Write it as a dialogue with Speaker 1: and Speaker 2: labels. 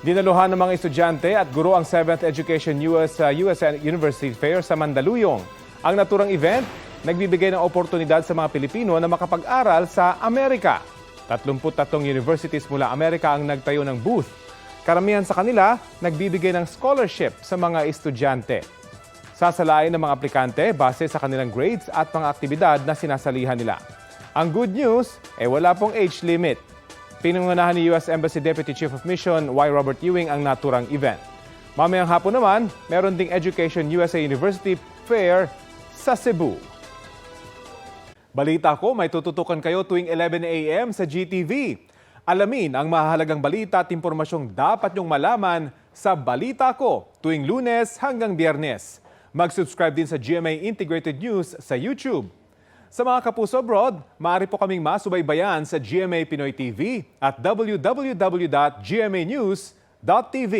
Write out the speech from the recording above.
Speaker 1: Dinaluhan ng mga estudyante at guro ang 7th Education US University Fair sa Mandaluyong. Ang naturang event, nagbibigay ng oportunidad sa mga Pilipino na makapag-aral sa Amerika. 33 universities mula Amerika ang nagtayo ng booth. Karamihan sa kanila, nagbibigay ng scholarship sa mga estudyante. Sasalain ng mga aplikante base sa kanilang grades at mga aktibidad na sinasalihan nila. Ang good news, wala pong age limit. Pinangunahan ni US Embassy Deputy Chief of Mission Y. Robert Ewing ang naturang event. Mamayang hapon naman, meron ding Education USA University Fair sa Cebu. Balita ko, may tututukan kayo tuwing 11 a.m. sa GTV. Alamin ang mahalagang balita at impormasyong dapat nyong malaman sa Balita Ko tuwing Lunes hanggang Biyernes. Mag-subscribe din sa GMA Integrated News sa YouTube. Sa mga kapuso abroad, maaari po kaming masubaybayan sa GMA Pinoy TV at www.gmanews.tv.